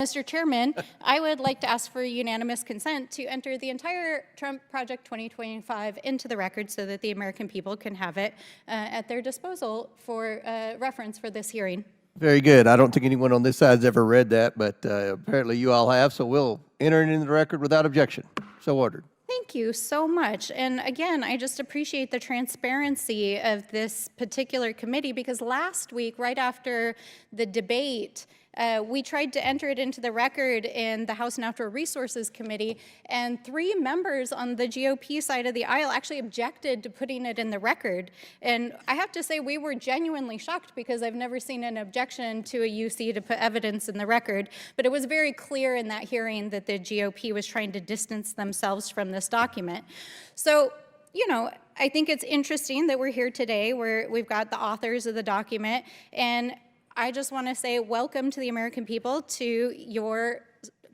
Mr. Chairman, I would like to ask for unanimous consent to enter the entire Trump Project 2025 into the record so that the American people can have it at their disposal for reference for this hearing. Very good. I don't think anyone on this side's ever read that, but apparently you all have, so we'll enter it into the record without objection. So ordered. Thank you so much. And again, I just appreciate the transparency of this particular committee, because last week, right after the debate, we tried to enter it into the record in the House Natural Resources Committee, and 3 members on the GOP side of the aisle actually objected to putting it in the record. And I have to say, we were genuinely shocked, because I've never seen an objection to a UC to put evidence in the record. But it was very clear in that hearing that the GOP was trying to distance themselves from this document. So, you know, I think it's interesting that we're here today, where we've got the authors of the document, and I just want to say welcome to the American people to your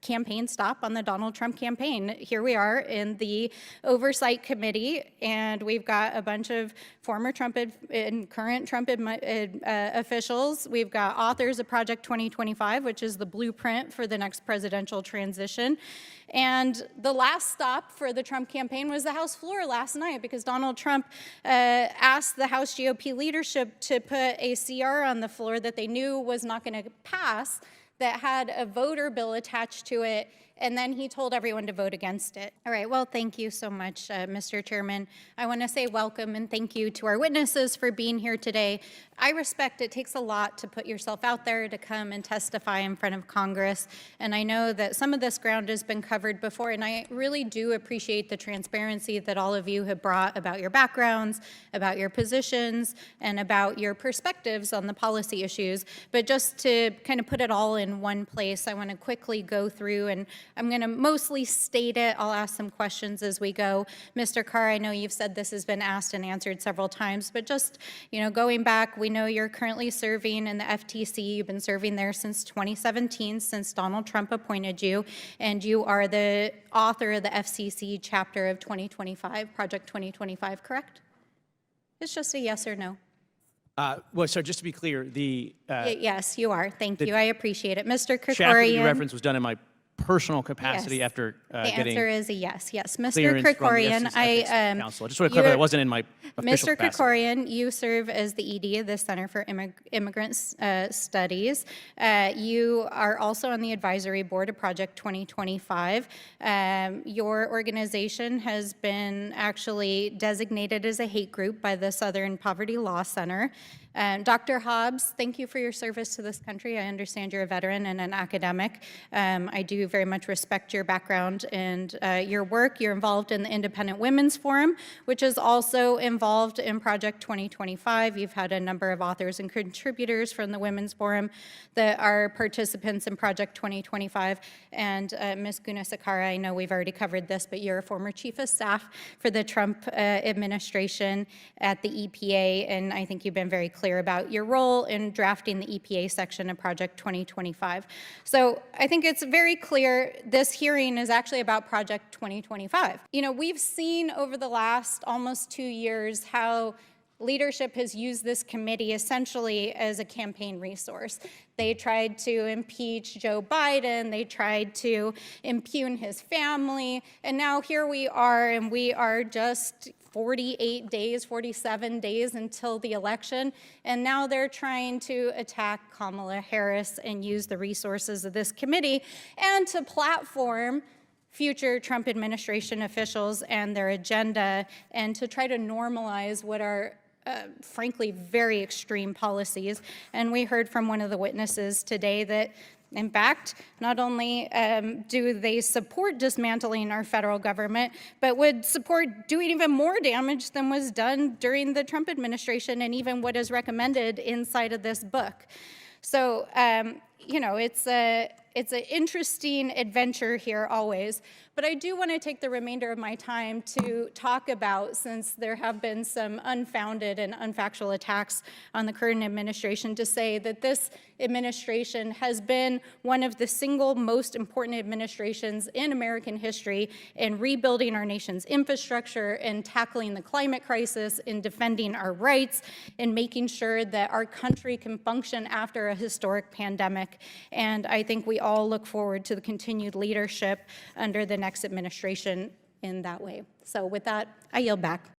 campaign stop on the Donald Trump campaign. Here we are in the Oversight Committee, and we've got a bunch of former Trump and current Trump officials. We've got authors of Project 2025, which is the blueprint for the next presidential transition. And the last stop for the Trump campaign was the House floor last night, because Donald Trump asked the House GOP leadership to put a CR on the floor that they knew was not going to pass, that had a voter bill attached to it, and then he told everyone to vote against it. All right, well, thank you so much, Mr. Chairman. I want to say welcome and thank you to our witnesses for being here today. I respect it takes a lot to put yourself out there to come and testify in front of Congress, and I know that some of this ground has been covered before, and I really do appreciate the transparency that all of you have brought about your backgrounds, about your positions, and about your perspectives on the policy issues. But just to kind of put it all in one place, I want to quickly go through, and I'm going to mostly state it. I'll ask some questions as we go. Mr. Carr, I know you've said this has been asked and answered several times, but just, you know, going back, we know you're currently serving in the FTC. You've been serving there since 2017, since Donald Trump appointed you, and you are the author of the FCC chapter of 2025, Project 2025, correct? It's just a yes or no. Well, so just to be clear, yes, you are. Thank you. I appreciate it. Mr. Krikorian. chapter that you reference was done in my personal capacity after getting the answer is a yes. Yes, Mr. clearance Krikorian. from the Council. I just want to clarify that wasn't in my official Mr. capacity. Krikorian, you serve as the ED of the Center for Immigrant Studies. You are also on the advisory board of Project 2025. Your organization has been actually designated as a hate group by the Southern Poverty Law Center. Dr. Hobbs, thank you for your service to this country. I understand you're a veteran and an academic. I do very much respect your background and your work. You're involved in the Independent Women's Forum, which is also involved in Project 2025. You've had a number of authors and contributors from the Women's Forum that are participants in Project 2025. And Ms. Gunasekara, I know we've already covered this, but you're a former chief of staff for the Trump administration at the EPA, and I think you've been very clear about your role in drafting the EPA section of Project 2025. So I think it's very clear this hearing is actually about Project 2025. You know, we've seen over the last almost 2 years how leadership has used this committee essentially as a campaign resource. They tried to impeach Joe Biden, they tried to impugn his family, and now here we are, and we are just 48 days, 47 days until the election, and now they're trying to attack Kamala Harris and use the resources of this committee and to platform future Trump administration officials and their agenda, and to try to normalize what are frankly very extreme policies. And we heard from one of the witnesses today that in fact, not only do they support dismantling our federal government, but would support doing even more damage than was done during the Trump administration and even what is recommended inside of this book. So, you know, it's an interesting adventure here always. But I do want to take the remainder of my time to talk about, since there have been some unfounded and unfactual attacks on the current administration, to say that this administration has been one of the single most important administrations in American history in rebuilding our nation's infrastructure, in tackling the climate crisis, in defending our rights, in making sure that our country can function after a historic pandemic. pandemic. And I think we all look forward to the continued leadership under the next administration in that way. So with that, I yield back.